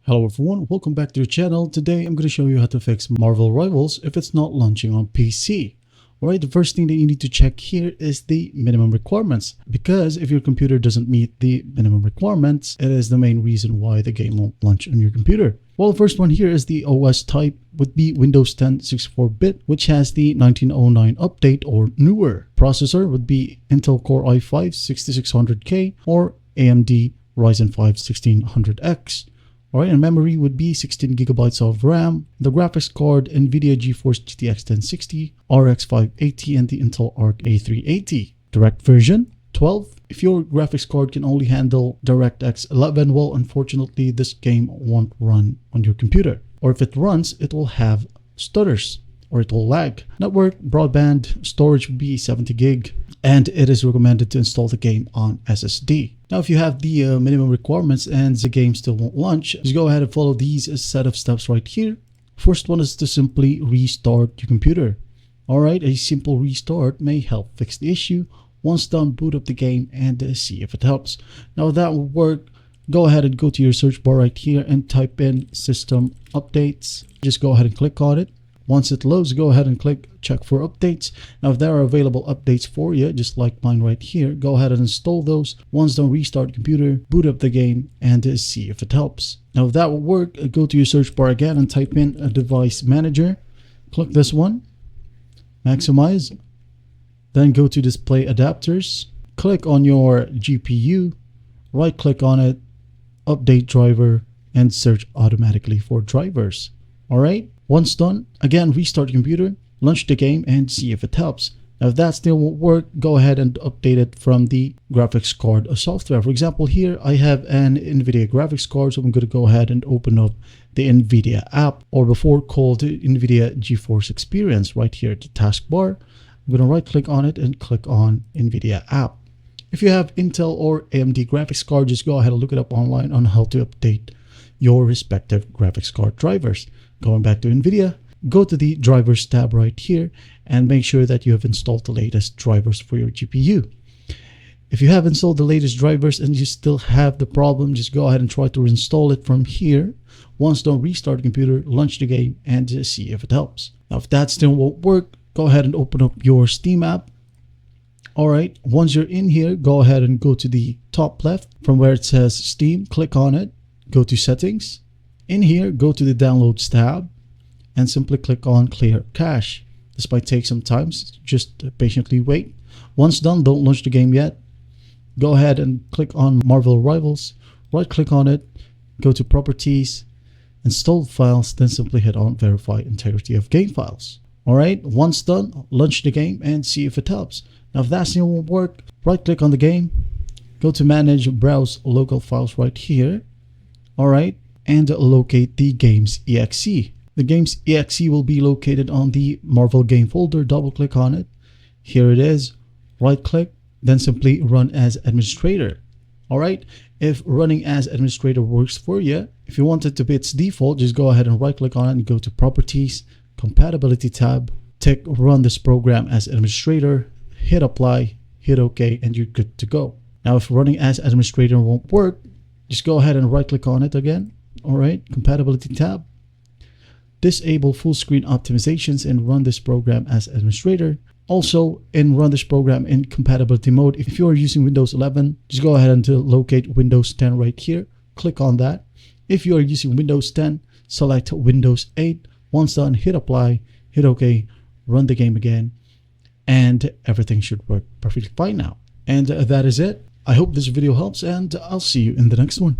Hello everyone, welcome back to the channel. Today I'm going to show you how to fix Marvel Rivals if it's not launching on PC. Alright, the first thing that you need to check here is the minimum requirements, because if your computer doesn't meet the minimum requirements, it is the main reason why the game won't launch on your computer. Well, the first one here is the OS type would be Windows 10 64-bit, which has the 1909 update or newer. Processor would be Intel Core i5 6600K or AMD Ryzen 5 1600X. Alright, and memory would be 16 gigabytes of RAM. The graphics card, NVIDIA GeForce GTX 1060, RX 580, and the Intel Arc A380. Direct version 12. If your graphics card can only handle DirectX 11, well, unfortunately, this game won't run on your computer. Or if it runs, it will have stutters or it will lag. Network, broadband, storage would be 70 gig. And it is recommended to install the game on SSD. Now, if you have the minimum requirements and the game still won't launch, just go ahead and follow these set of steps right here. First one is to simply restart your computer. Alright, a simple restart may help fix the issue. Once done, boot up the game and see if it helps. Now, if that will work, go ahead and go to your search bar right here and type in System Updates. Just go ahead and click on it. Once it loads, go ahead and click check for updates. Now, if there are available updates for you, just like mine right here, go ahead and install those. Once done, restart your computer, boot up the game, and see if it helps. Now, if that will work, go to your search bar again and type in a device manager. Click this one, maximize. Then go to display adapters. Click on your GPU, right click on it, update driver, and search automatically for drivers. Alright. Once done, again, restart your computer, launch the game, and see if it helps. Now, if that still won't work, go ahead and update it from the graphics card software. For example, here I have an NVIDIA graphics card, so I'm going to go ahead and open up the NVIDIA app, or before called NVIDIA GeForce Experience, right here at the taskbar. I'm going to right click on it and click on NVIDIA app. If you have Intel or AMD graphics card, just go ahead and look it up online on how to update your respective graphics card drivers. Going back to NVIDIA, go to the drivers tab right here and make sure that you have installed the latest drivers for your GPU. If you have installed the latest drivers and you still have the problem, just go ahead and try to reinstall it from here. Once done, restart the computer, launch the game, and see if it helps. Now, if that still won't work, go ahead and open up your Steam app. Alright, once you're in here, go ahead and go to the top left from where it says Steam, click on it, go to settings. In here, go to the downloads tab and simply click on clear cache. This might take some time, just patiently wait. Once done, don't launch the game yet. Go ahead and click on Marvel Rivals, right click on it, go to properties, install files, then simply hit on verify integrity of game files. Alright, once done, launch the game and see if it helps. Now, if that still won't work, right click on the game, go to manage browse local files right here. Alright, and locate the game's exe. The game's exe will be located on the Marvel game folder. Double click on it. Here it is. Right click, then simply run as administrator. Alright, if running as administrator works for you, if you want it to be its default, just go ahead and right click on it and go to properties, compatibility tab, tick run this program as administrator, hit apply, hit OK, and you're good to go. Now, if running as administrator won't work, just go ahead and right click on it again. Alright, compatibility tab, disable full screen optimizations and run this program as administrator. Also, run this program in compatibility mode. If you are using Windows 11, just go ahead and locate Windows 10 right here. Click on that. If you are using Windows 10, select Windows 8. Once done, hit apply, hit OK, run the game again, and everything should work perfectly fine now. And that is it. I hope this video helps, and I'll see you in the next one.